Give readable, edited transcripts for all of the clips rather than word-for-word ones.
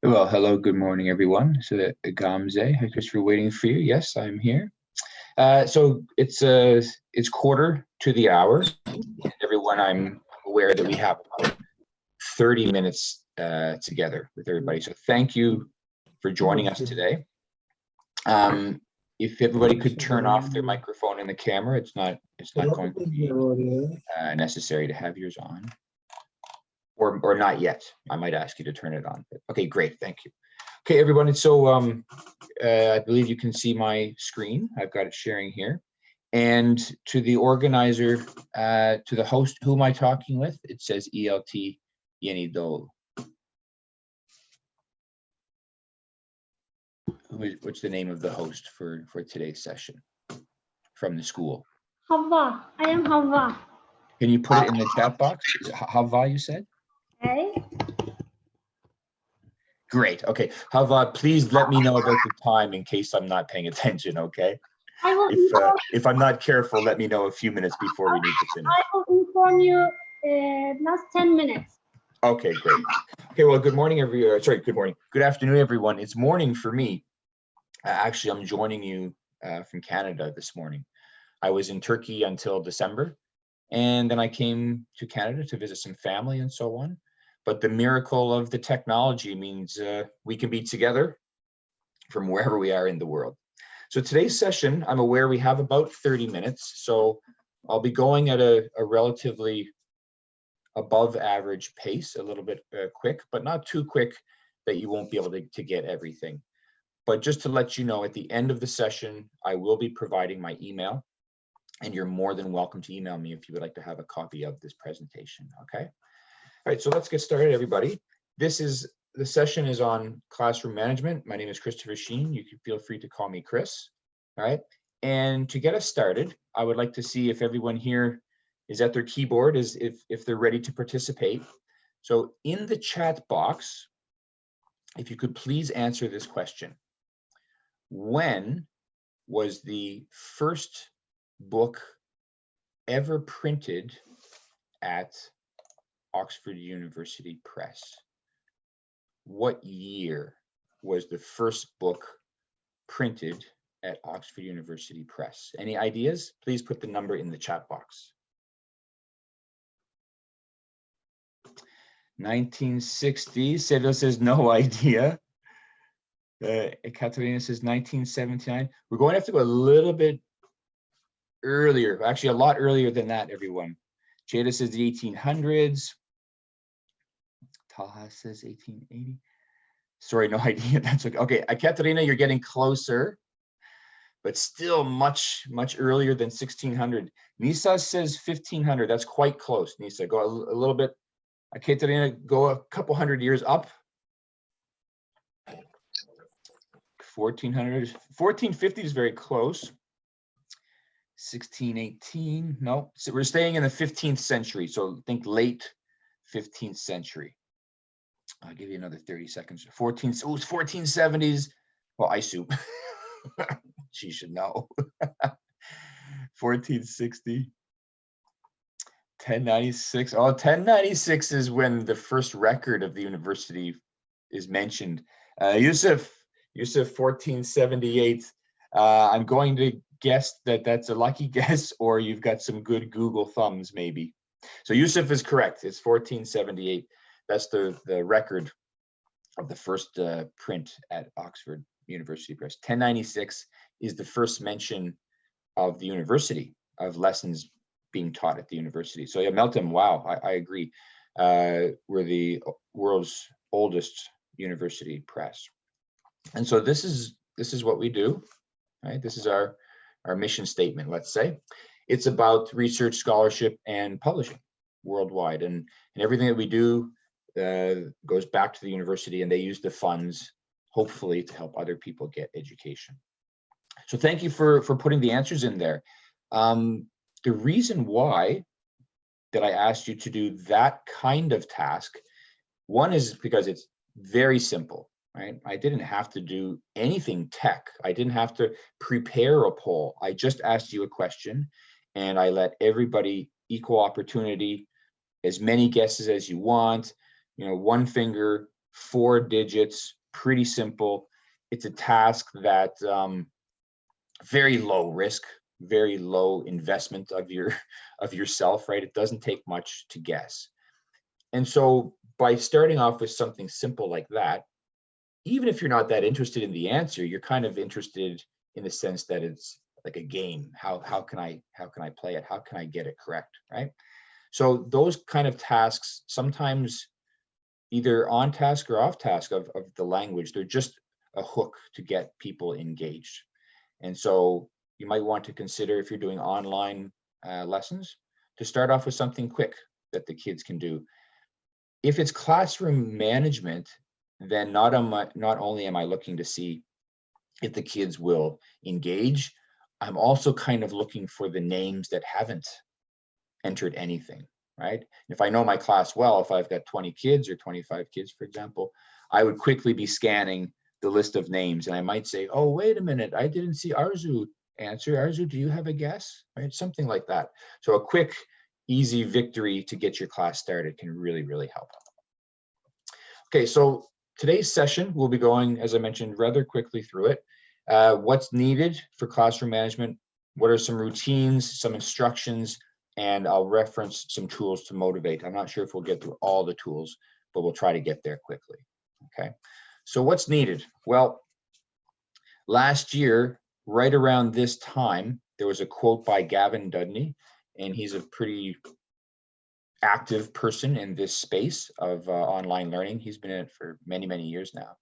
Well, hello, good morning, everyone. So, Gamze, hi, Christopher, waiting for you. Yes, I'm here. So it's quarter to the hour. Everyone, I'm aware that we have about 30 minutes together with everybody. So thank you for joining us today. If everybody could turn off their microphone and the camera, it's not going to be necessary to have yours on. Or not yet. I might ask you to turn it on. But okay, great, thank you. Okay, everyone, so I believe you can see my screen. I've got it sharing here. And to the organizer, to the host, who am I talking with? It says ELT Yeni Dol. What's the name of the host for today's session from the school? Hava. I am Hava. Can you put it in the chat box? Is it Hava, you said? Okay. Great. Okay. Hava, please let me know about the time in case I'm not paying attention, okay? I will If I'm not careful, let me know a few minutes before we need to finish. I will inform you last 10 minutes. Okay, great. Okay, well, good morning, good morning. Good afternoon, everyone. It's morning for me. Actually, I'm joining you from Canada this morning. I was in Turkey until December, and then I came to Canada to visit some family and so on. But the miracle of the technology means we can be together from wherever we are in the world. So today's session, I'm aware we have about 30 minutes. So I'll be going at a relatively above average pace, a little bit quick, but not too quick that you won't be able to get everything. But just to let you know, at the end of the session, I will be providing my email, and you're more than welcome to email me if you would like to have a copy of this presentation, okay? All right, so let's get started, everybody. The session is on classroom management. My name is Christopher SHEEN. You can feel free to call me Chris, all right? And to get us started, I would like to see if everyone here is at their keyboard, if they're ready to participate. So in the chat box, if you could please answer this question. When was the first book ever printed at Oxford University Press? What year was the first book printed at Oxford University Press? Any ideas? Please put the number in the chat box. 1960. Sevilla says no idea. Katerina says 1979. We're going to have to go a little bit earlier, actually a lot earlier than that, everyone. Jada says the 1800s. Taha says 1880. Sorry, no idea. That's okay. Okay, Katerina, you're getting closer, but still much earlier than 1600. Nisa says 1500. That's quite close. Nisa, go a little bit. Katerina, go a couple hundred years up. 1400, 1450 is very close. 1618, no. So we're staying in the 15th century. So think late 15th century. I'll give you another 30 seconds. 1470s. Well, I assume she should know. 1460. 1096. Oh, 1096 is when the first record of the university is mentioned. Yusuf, 1478. I'm going to guess that that's a lucky guess, or you've got some good Google thumbs, maybe. So Yusuf is correct. It's 1478. That's the record of the first print at Oxford University Press. 1096 is the first mention of the university, of lessons being taught at the university. So yeah, Meltem, wow, I agree. We're the world's oldest university press. And so this is what we do, right? This is our mission statement, let's say. It's about research, scholarship, and publishing worldwide. And everything that we do goes back to the university, and they use the funds, hopefully, to help other people get education. So thank you for putting the answers in there. The reason why that I asked you to do that kind of task, one is because it's very simple, right? I didn't have to do anything tech. I didn't have to prepare a poll. I just asked you a question, and I let everybody equal opportunity, as many guesses as you want, you know, one finger, 4 digits, pretty simple. It's a task that very low risk, very low investment of yourself, right? It doesn't take much to guess. And so by starting off with something simple like that, even if you're not that interested in the answer, you're kind of interested in the sense that it's like a game. How can I play it? How can I get it correct, right? So those kind of tasks, sometimes either on task or off task of the language, they're just a hook to get people engaged. And so you might want to consider, if you're doing online lessons, to start off with something quick that the kids can do. If it's classroom management, then not only am I looking to see if the kids will engage, I'm also kind of looking for the names that haven't entered anything, right? If I know my class well, if I've got 20 kids or 25 kids, for example, I would quickly be scanning the list of names, and I might say, oh, wait a minute, I didn't see Arzu answer. Arzu, do you have a guess? Right, something like that. So a quick, easy victory to get your class started can really, really help. Okay, so today's session, we'll be going, as I mentioned, rather quickly through it. What's needed for classroom management? What are some routines, some instructions, and I'll reference some tools to motivate. I'm not sure if we'll get through all the tools, but we'll try to get there quickly. Okay, so what's needed? Well, last year, right around this time, there was a quote by Gavin Dudney, and he's a pretty active person in this space of online learning. He's been in it for many, many years now.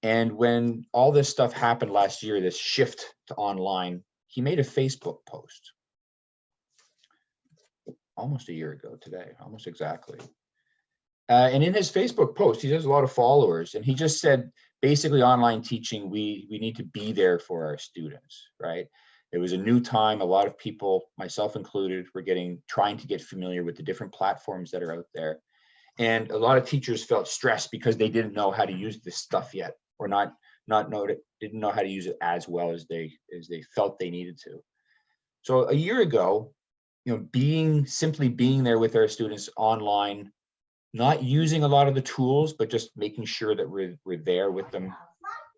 And when all this stuff happened last year, this shift to online, he made a Facebook post almost a year ago today, almost exactly. And in his Facebook post, he has a lot of followers, and he just said, basically, online teaching, we need to be there for our students, right? It was a new time. A lot of people, myself included, were trying to get familiar with the different platforms that are out there. And a lot of teachers felt stressed because they didn't know how to use this stuff yet, or didn't know how to use it as well as they felt they needed to. So a year ago, simply being there with our students online, not using a lot of the tools, but just making sure that we're there with them,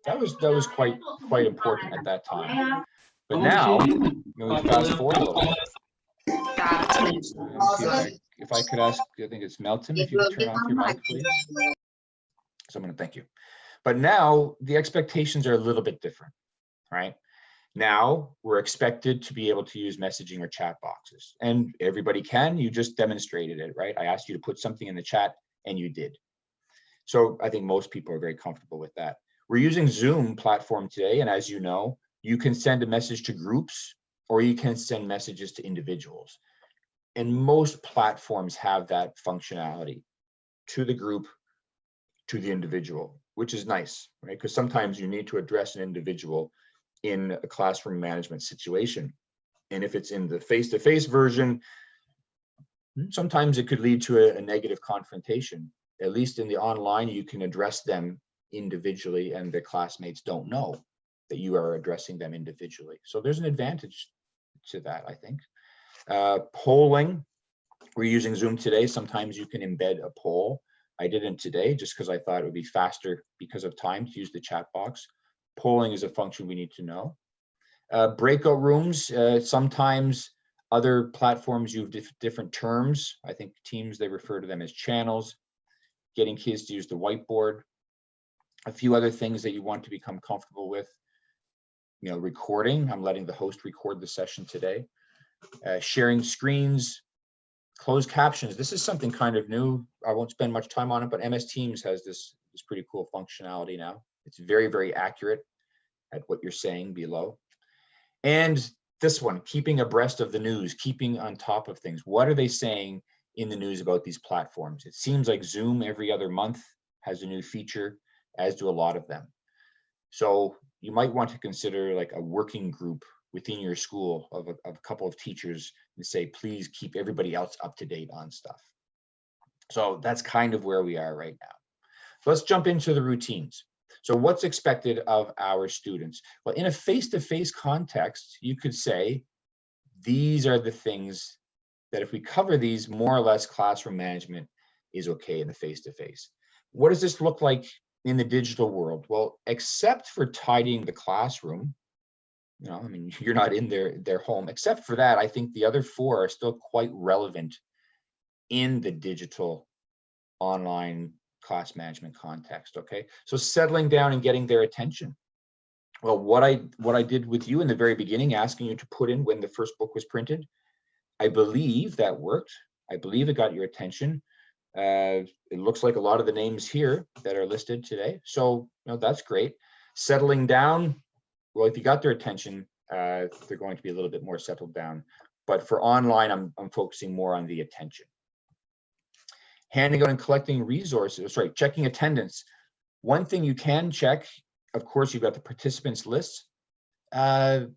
that was quite important at that time. But now, we fast forward a little bit. If I could ask, I think it's Melton, if you could turn off your mic, please. Someone, thank you. But now the expectations are a little bit different, right? Now we're expected to be able to use messaging or chat boxes, and everybody can. You just demonstrated it, right? I asked you to put something in the chat, and you did. So I think most people are very comfortable with that. We're using Zoom platform today, and as you know, you can send a message to groups, or you can send messages to individuals. And most platforms have that functionality, to the group, to the individual, which is nice, right? Because sometimes you need to address an individual in a classroom management situation. And if it's in the face-to-face version, sometimes it could lead to a negative confrontation. At least in the online, you can address them individually, and their classmates don't know that you are addressing them individually. So there's an advantage to that, I think. Polling, we're using Zoom today. Sometimes you can embed a poll. I didn't today just because I thought it would be faster because of time to use the chat box. Polling is a function we need to know. Breakout rooms, sometimes other platforms use different terms. I think Teams, they refer to them as channels. Getting kids to use the whiteboard. A few other things that you want to become comfortable with. Recording. I'm letting the host record the session today. Sharing screens. Closed captions. This is something kind of new. I won't spend much time on it, but MS Teams has this pretty cool functionality now. It's very, very accurate at what you're saying below. And this one, keeping abreast of the news, keeping on top of things. What are they saying in the news about these platforms? It seems like Zoom every other month has a new feature, as do a lot of them. So you might want to consider like a working group within your school of a couple of teachers and say, please keep everybody else up to date on stuff. So that's kind of where we are right now. So let's jump into the routines. So what's expected of our students? Well, in a face-to-face context, you could say, these are the things that if we cover these, more or less classroom management is okay in the face-to-face. What does this look like in the digital world? Well, except for tidying the classroom, I mean, you're not in their home. Except for that, I think the other 4 are still quite relevant in the digital online class management context. Okay, so settling down and getting their attention. Well, what I did with you in the very beginning, asking you to put in when the first book was printed, I believe that worked. I believe it got your attention. It looks like a lot of the names here that are listed today. So, that's great. Settling down, well, if you got their attention, they're going to be a little bit more settled down. But for online, I'm focusing more on the attention. Handing out and collecting resources, checking attendance. One thing you can check, of course, you've got the participants list, but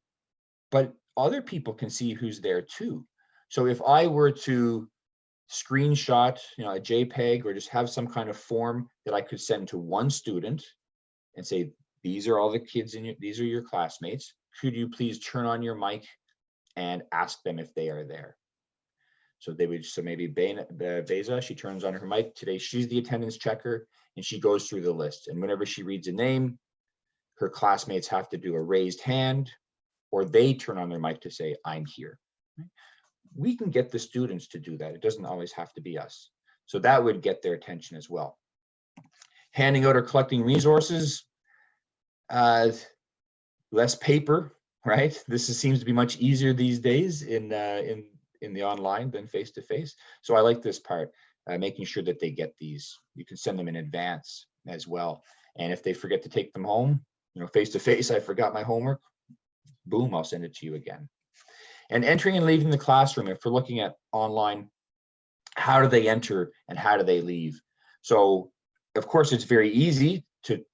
other people can see who's there too. So if I were to screenshot, a JPEG, or just have some kind of form that I could send to one student and say, these are all the kids these are your classmates. Could you please turn on your mic and ask them if they are there? So maybe Beza, she turns on her mic today. She's the attendance checker, and she goes through the list. And whenever she reads a name, her classmates have to do a raised hand, or they turn on their mic to say, I'm here. We can get the students to do that. It doesn't always have to be us. So that would get their attention as well. Handing out or collecting resources, less paper, right? This seems to be much easier these days in the online than face-to-face. So I like this part, making sure that they get these. You can send them in advance as well. And if they forget to take them home, face-to-face, I forgot my homework, boom, I'll send it to you again. And entering and leaving the classroom, if we're looking at online, how do they enter and how do they leave? So of course, it's very easy to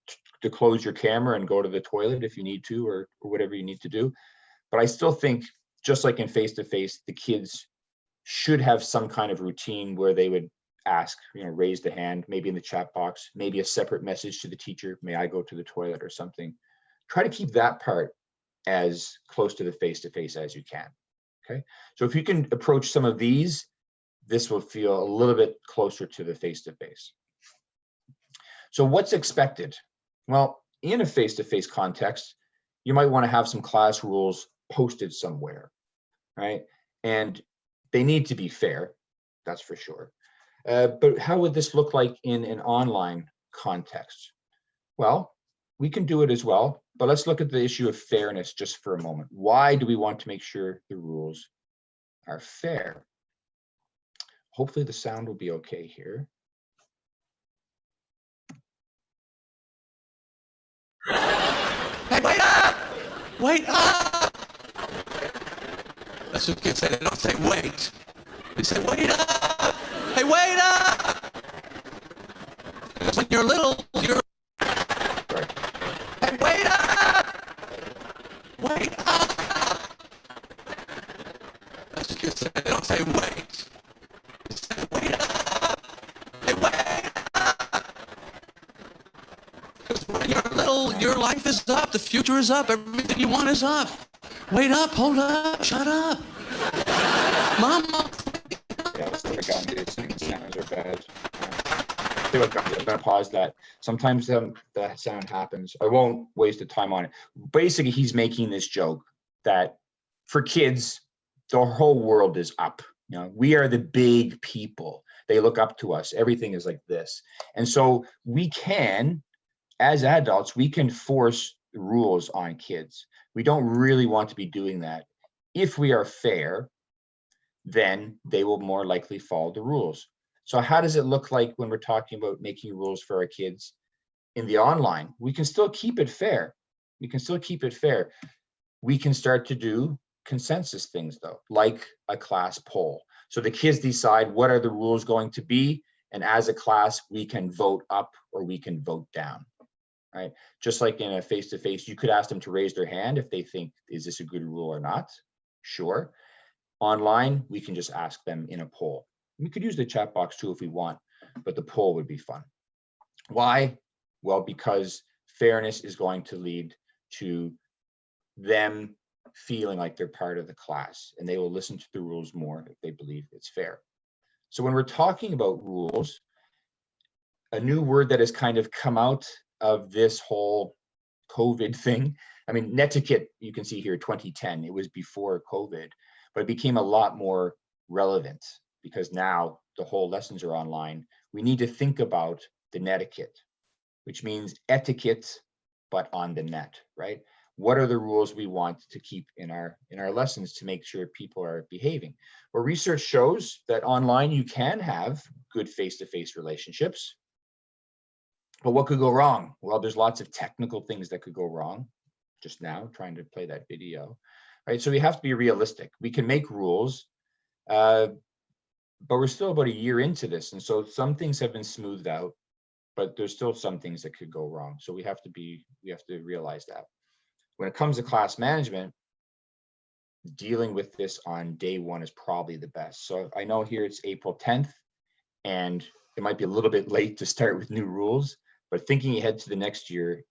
close your camera and go to the toilet if you need to, or whatever you need to do. But I still think, just like in face-to-face, the kids should have some kind of routine where they would ask, raise the hand, maybe in the chat box, maybe a separate message to the teacher, may I go to the toilet or something. Try to keep that part as close to the face-to-face as you can. Okay, so if you can approach some of these, this will feel a little bit closer to the face-to-face. So what's expected? Well, in a face-to-face context, you might want to have some class rules posted somewhere, right? And they need to be fair, that's for sure. But how would this look like in an online context? Well, we can do it as well, but let's look at the issue of fairness just for a moment. Why do we want to make sure the rules are fair? Hopefully the sound will be okay here. Hey, wait up! Wait up! That's what kids say. They don't say wait. They say wait up! Hey, wait up! Because when you're little, you're... Sorry. Hey, wait up! Wait up! That's what kids say. They don't say wait. They say wait up! Hey, wait up! Because when you're little, your life is up. The future is up. Everything you want is up. Wait up, hold up, shut up. Mama. Yeah, let's look at these sounds are bad. I'm gonna pause that. Sometimes the sound happens. I won't waste the time on it. Basically, he's making this joke that for kids, the whole world is up. We are the big people. They look up to us. Everything is like this. And so we can, as adults, we can force rules on kids. We don't really want to be doing that. If we are fair, then they will more likely follow the rules. So how does it look like when we're talking about making rules for our kids in the online? We can still keep it fair. We can still keep it fair. We can start to do consensus things though, like a class poll. So the kids decide what are the rules going to be, and as a class, we can vote up or we can vote down. Right? Just like in a face-to-face, you could ask them to raise their hand if they think, is this a good rule or not? Sure. Online, we can just ask them in a poll. We could use the chat box too if we want, but the poll would be fun. Why? Well, because fairness is going to lead to them feeling like they're part of the class, and they will listen to the rules more if they believe it's fair. So when we're talking about rules, a new word that has kind of come out of this whole COVID thing. I mean, Netiquette, you can see here, 2010, it was before COVID, but it became a lot more relevant because now the whole lessons are online. We need to think about the netiquette, which means etiquette, but on the net, right? What are the rules we want to keep in our lessons to make sure people are behaving? Well, research shows that online you can have good face-to-face relationships. But what could go wrong? Well, there's lots of technical things that could go wrong. Just now, trying to play that video, right? So we have to be realistic. We can make rules, but we're still about a year into this. And so some things have been smoothed out, but there's still some things that could go wrong. So we have to realize that. When it comes to class management, dealing with this on day one is probably the best. So I know here it's April 10th, and it might be a little bit late to start with new rules, but thinking ahead to the next year,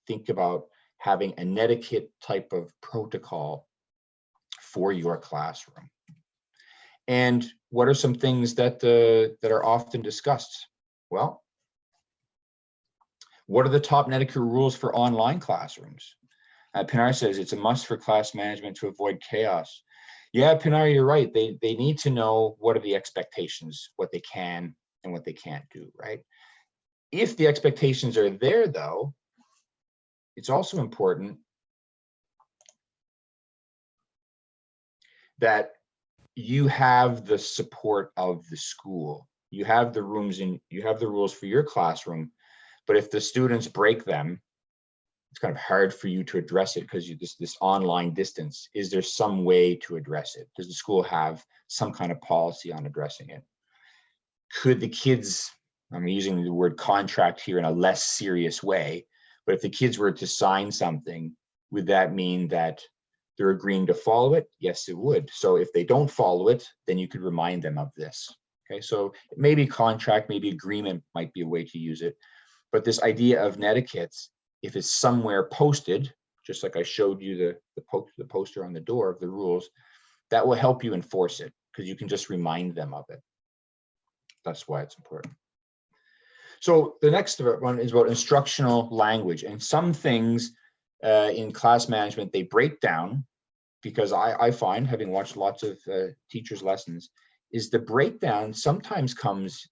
think about having a netiquette type of protocol for your classroom. And what are some things that are often discussed? Well, what are the top netiquette rules for online classrooms? Pinar says it's a must for class management to avoid chaos. Yeah, Pinar, you're right. They need to know what are the expectations, what they can and what they can't do, right? If the expectations are there, though, it's also important that you have the support of the school. You have the rooms and you have the rules for your classroom, but if the students break them, it's kind of hard for you to address it because this online distance. Is there some way to address it? Does the school have some kind of policy on addressing it? Could the kids, I'm using the word contract here in a less serious way, but if the kids were to sign something, would that mean that they're agreeing to follow it? Yes, it would. So if they don't follow it, then you could remind them of this. Okay, so maybe contract, maybe agreement might be a way to use it. But this idea of netiquette, if it's somewhere posted, just like I showed you the poster on the door of the rules, that will help you enforce it because you can just remind them of it. That's why it's important. So the next one is about instructional language, and some things in class management, they break down because I find, having watched lots of teachers' lessons, is the breakdown sometimes comes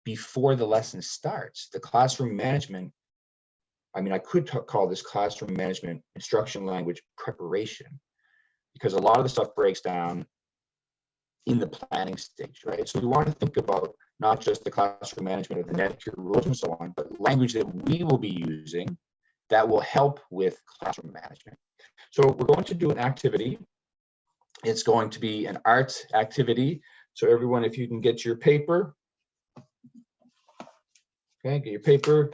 before the lesson starts. The classroom management, I mean, I could call this classroom management instructional language preparation, because a lot of the stuff breaks down in the planning stage, right? So we want to think about not just the classroom management of the netiquette rules and so on, but language that we will be using that will help with classroom management. So we're going to do an activity. It's going to be an art activity. So everyone, if you can get your paper, okay, get your paper,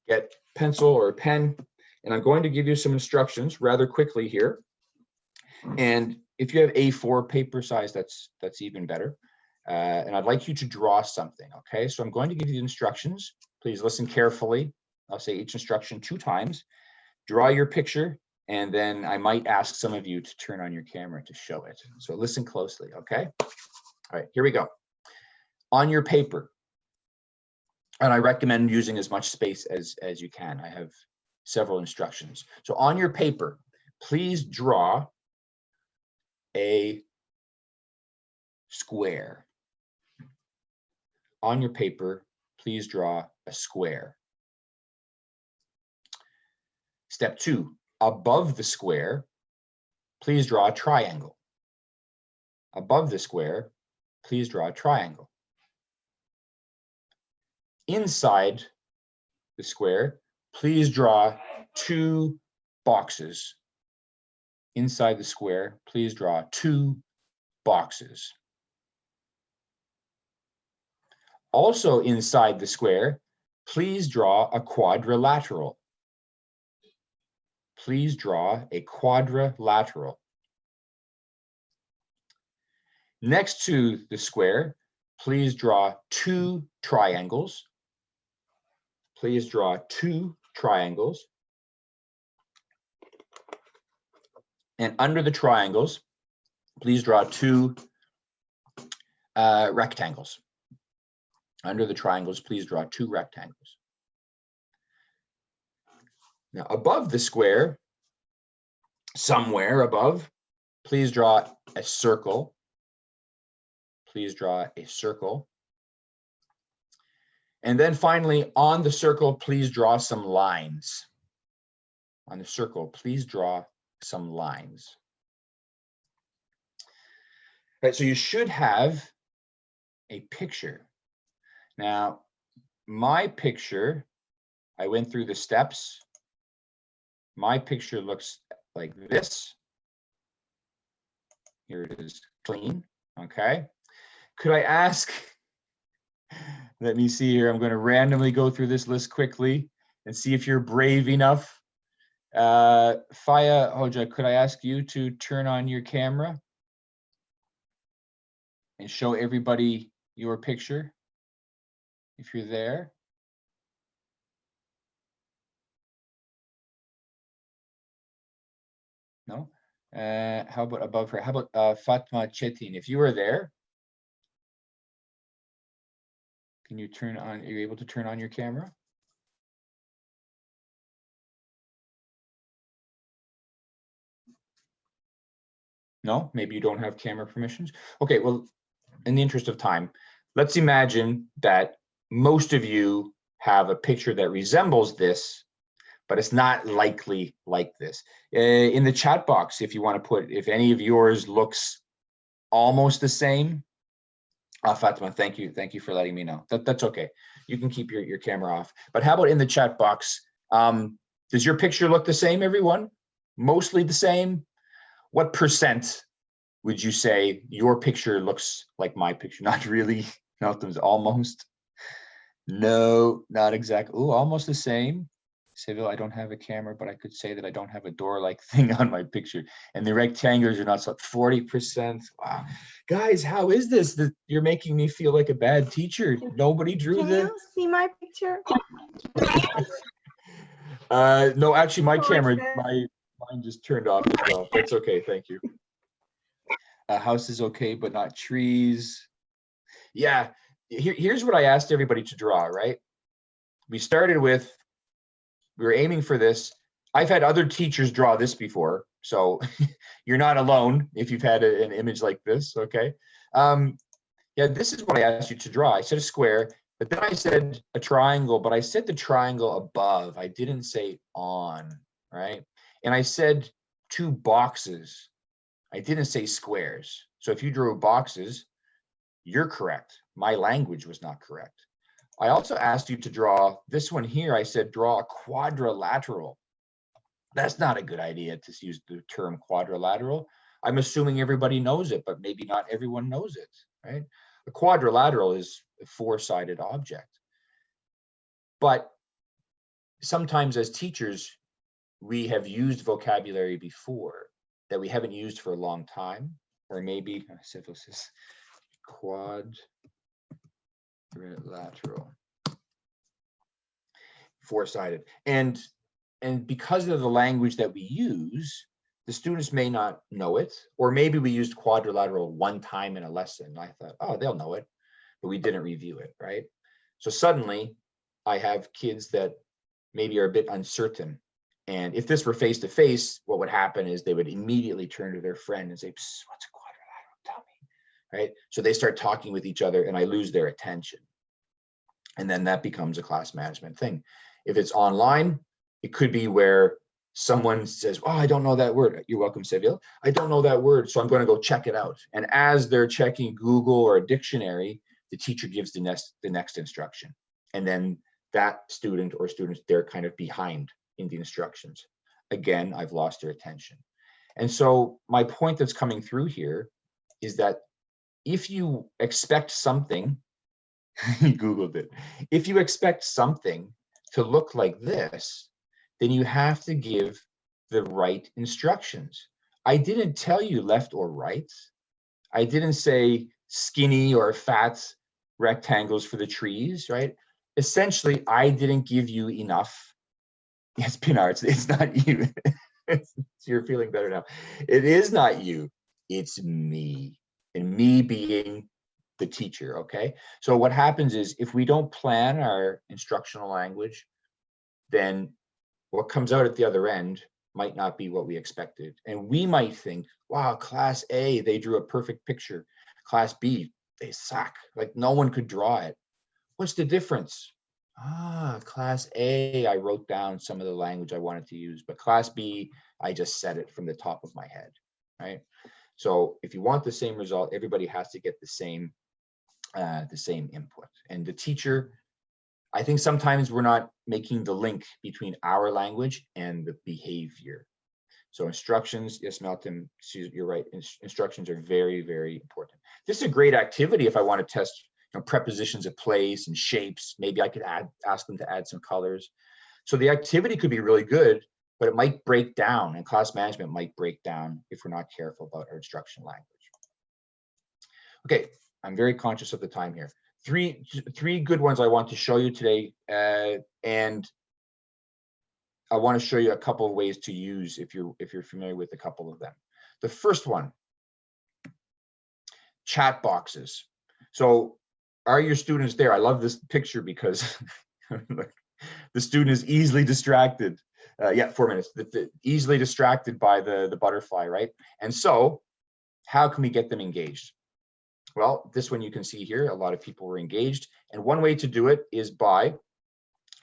get pencil or a pen, and I'm going to give you some instructions rather quickly here. And if you have A4 paper size, that's even better. And I'd like you to draw something, okay? So I'm going to give you the instructions. Please listen carefully. I'll say each instruction 2 times. Draw your picture, and then I might ask some of you to turn on your camera to show it. So listen closely, okay? All right, here we go. On your paper, and I recommend using as much space as you can. I have several instructions. So on your paper, please draw a square. On your paper, please draw a square. Step 2, above the square, please draw a triangle. Above the square, please draw a triangle. Inside the square, please draw 2 boxes. Inside the square, please draw 2 boxes. Also inside the square, please draw a quadrilateral. Please draw a quadrilateral. Next to the square, please draw 2 triangles. Please draw 2 triangles. And under the triangles, please draw 2 rectangles. Under the triangles, please draw 2 rectangles. Now, above the square, somewhere above, please draw a circle. Please draw a circle. And then finally, on the circle, please draw some lines. On the circle, please draw some lines. All right, so you should have a picture. Now, my picture, I went through the steps. My picture looks like this. Here it is, clean, okay? Could I ask, let me see here, I'm gonna randomly go through this list quickly and see if you're brave enough. Faya Hoja, could I ask you to turn on your camera and show everybody your picture, if you're there? No? How about above her? How about Fatma Chetin? If you were there, can you turn on, are you able to turn on your camera? No, maybe you don't have camera permissions. Okay, well, in the interest of time, let's imagine that most of you have a picture that resembles this, but it's not likely like this. In the chat box, if you want to put, if any of yours looks almost the same, Fatima, thank you for letting me know. That's okay. You can keep your camera off. But how about in the chat box? Does your picture look the same, everyone? Mostly the same? What percent would you say your picture looks like my picture? Not really. Nothing's almost. No, not exactly. Oh, almost the same. Seville, I don't have a camera, but I could say that I don't have a door-like thing on my picture. And the rectangles are not so 40%. Wow. Guys, how is this? That you're making me feel like a bad teacher. Nobody drew Can you see my picture? No, actually my camera, mine just turned off as well. That's okay, thank you. House is okay, but not trees. Yeah, here's what I asked everybody to draw, right? We started with, we were aiming for this. I've had other teachers draw this before, so you're not alone if you've had an image like this, okay? Yeah, this is what I asked you to draw. I said a square, but then I said a triangle, but I said the triangle above. I didn't say on, right? And I said 2 boxes. I didn't say squares. So if you drew boxes, you're correct. My language was not correct. I also asked you to draw this one here. I said, draw a quadrilateral. That's not a good idea to use the term quadrilateral. I'm assuming everybody knows it, but maybe not everyone knows it, right? A quadrilateral is a 4-sided object. But sometimes as teachers, we have used vocabulary before that we haven't used for a long time, or maybe quadrilateral, 4-sided. And because of the language that we use, the students may not know it, or maybe we used quadrilateral one time in a lesson. I thought, oh, they'll know it, but we didn't review it, right? So suddenly I have kids that maybe are a bit uncertain. And if this were face-to-face, what would happen is they would immediately turn to their friend and say, what's a quadrilateral? Tell me, right? So they start talking with each other and I lose their attention. And then that becomes a class management thing. If it's online, it could be where someone says, oh, I don't know that word. You're welcome, Seville. I don't know that word, so I'm going to go check it out. And as they're checking Google or a dictionary, the teacher gives the next instruction. And then that student or students, they're kind of behind in the instructions. Again, I've lost their attention. And so my point that's coming through here is that if you expect something, he Googled it, if you expect something to look like this, then you have to give the right instructions. I didn't tell you left or right. I didn't say skinny or fat rectangles for the trees, right? Essentially, I didn't give you enough. Yes, Pinar, it's not you. You're feeling better now. It is not you, it's me. And me being the teacher, okay? So what happens is if we don't plan our instructional language, then what comes out at the other end might not be what we expected. And we might think, wow, class A, they drew a perfect picture. Class B, they suck. Like no one could draw it. What's the difference? Class A, I wrote down some of the language I wanted to use, but class B, I just said it from the top of my head, right? So if you want the same result, everybody has to get the same input. And the teacher, I think sometimes we're not making the link between our language and the behavior. So instructions, yes, Melton, you're right. Instructions are very, very important. This is a great activity if I want to test prepositions of place and shapes. Maybe I could ask them to add some colors. So the activity could be really good, but it might break down, and class management might break down if we're not careful about our instructional language. Okay, I'm very conscious of the time here. Three good ones I want to show you today, and I want to show you a couple of ways to use if you're familiar with a couple of them. The first one, chat boxes. So are your students there? I love this picture because the student is easily distracted. Yeah, 4 minutes. Easily distracted by the butterfly, right? And so how can we get them engaged? Well, this one you can see here, a lot of people were engaged. And one way to do it is by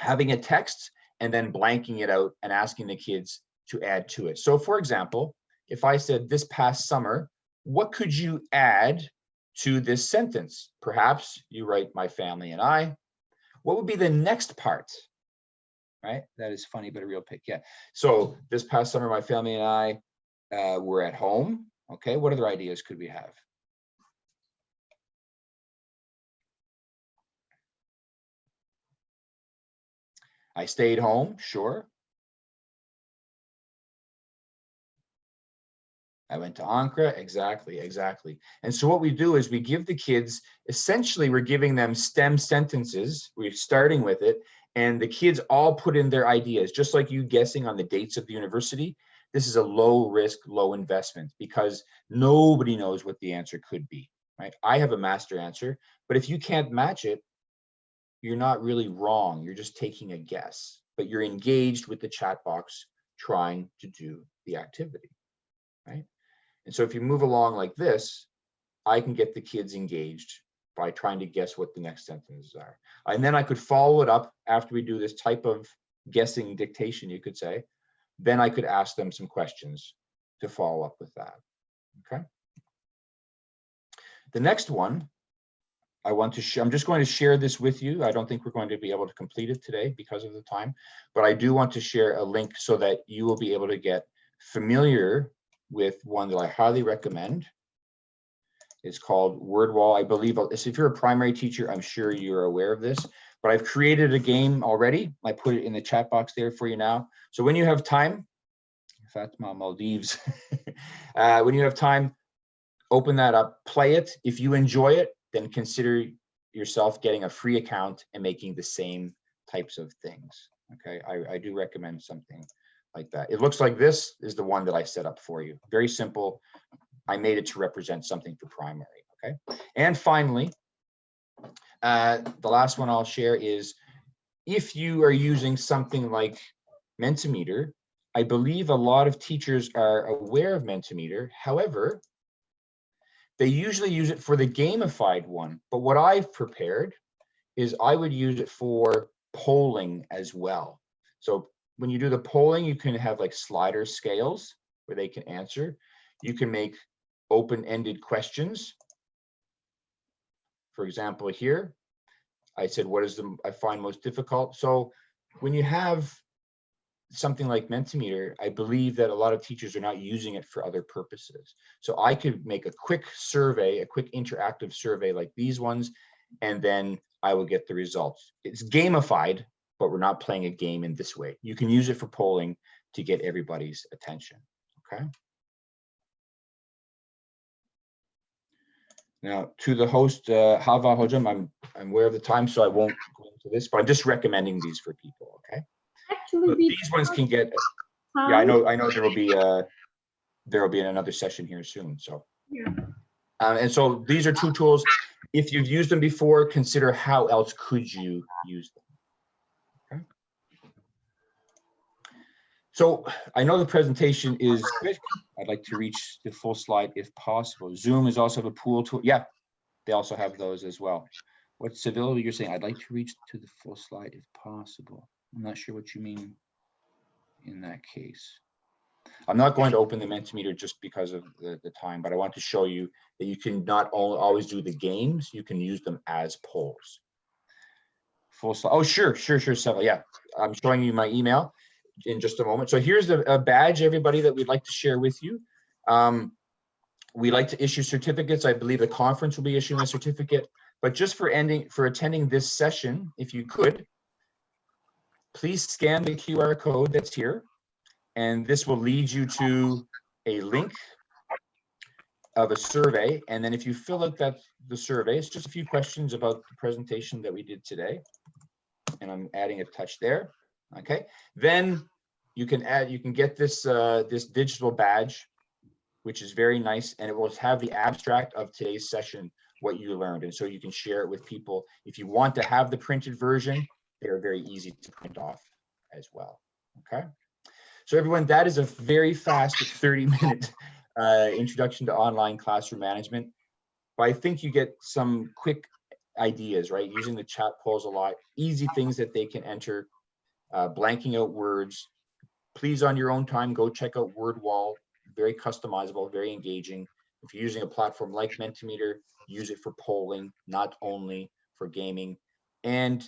having a text and then blanking it out and asking the kids to add to it. So for example, if I said this past summer, what could you add to this sentence? Perhaps you write my family and I. What would be the next part? Right? That is funny, but a real pick. Yeah. So this past summer, my family and I were at home. Okay. What other ideas could we have? I stayed home. Sure. I went to Ankara. Exactly. And so what we do is we give the kids, essentially, we're giving them STEM sentences. We're starting with it. And the kids all put in their ideas, just like you guessing on the dates of the university. This is a low risk, low investment because nobody knows what the answer could be, right? I have a master answer, but if you can't match it, you're not really wrong. You're just taking a guess, but you're engaged with the chat box trying to do the activity, right? And so if you move along like this, I can get the kids engaged by trying to guess what the next sentences are. And then I could follow it up after we do this type of guessing dictation, you could say. Then I could ask them some questions to follow up with that, okay? The next one, I want to share, I'm just going to share this with you. I don't think we're going to be able to complete it today because of the time, but I do want to share a link so that you will be able to get familiar with one that I highly recommend. It's called WordWall. I believe if you're a primary teacher, I'm sure you're aware of this, but I've created a game already. I put it in the chat box there for you now. So when you have time, Fatima Maldives, when you have time, open that up, play it. If you enjoy it, then consider yourself getting a free account and making the same types of things. Okay, I do recommend something like that. It looks like this is the one that I set up for you. Very simple. I made it to represent something for primary, okay? And finally, the last one I'll share is if you are using something like Mentimeter, I believe a lot of teachers are aware of Mentimeter. However, they usually use it for the gamified one. But what I've prepared is I would use it for polling as well. So when you do the polling, you can have like slider scales where they can answer. You can make open-ended questions. For example, here, I said, what is I find most difficult? So when you have something like Mentimeter, I believe that a lot of teachers are not using it for other purposes. So I could make a quick survey, a quick interactive survey like these ones, and then I will get the results. It's gamified, but we're not playing a game in this way. You can use it for polling to get everybody's attention, okay? Now, to the host, Hava Hojam, I'm aware of the time, so I won't go into this, but I'm just recommending these for people, okay? Actually, These ones can get, yeah, I know there will be another session here soon, so. Yeah. And so these are two tools. If you've used them before, consider how else could you use them. Okay. So I know the presentation is quick. I'd like to reach the full slide if possible. Zoom is also a pool tool. Yeah, they also have those as well. What civility you're saying? I'd like to reach to the full slide if possible. I'm not sure what you mean in that case. I'm not going to open the Mentimeter just because of the time, but I want to show you that you can not always do the games, you can use them as polls. Full slide. Oh, sure, Seville. Yeah, I'm showing you my email in just a moment. So here's a badge, everybody, that we'd like to share with you. We like to issue certificates. I believe the conference will be issuing a certificate, but just for attending this session, if you could, please scan the QR code that's here. And this will lead you to a link of a survey. And then if you fill out the survey, it's just a few questions about the presentation that we did today. And I'm adding a touch there. Okay. Then you can get this this digital badge, which is very nice, and it will have the abstract of today's session, what you learned. And so you can share it with people. If you want to have the printed version, they're very easy to print off as well. Okay. So everyone, that is a very fast 30-minute introduction to online classroom management. But I think you get some quick ideas, right? Using the chat polls a lot, easy things that they can enter, blanking out words. Please, on your own time, go check out WordWall. Very customizable, very engaging. If you're using a platform like Mentimeter, use it for polling, not only for gaming. And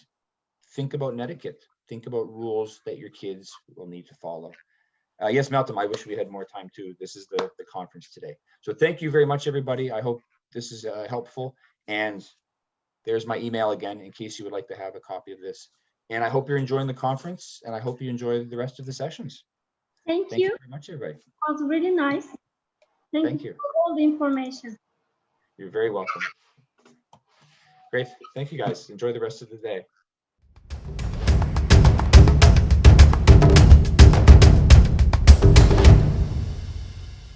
think about Netiquette. Think about rules that your kids will need to follow. Yes, Malcolm, I wish we had more time too. This is the conference today. So thank you very much, everybody. I hope this is helpful. And there's my email again, in case you would like to have a copy of this. And I hope you're enjoying the conference, and I hope you enjoy the rest of the sessions. Thank Thank you. you very much, everybody. It was really nice. Thank you for all the information. You're very welcome. Great. Thank you, guys. Enjoy the rest of the day.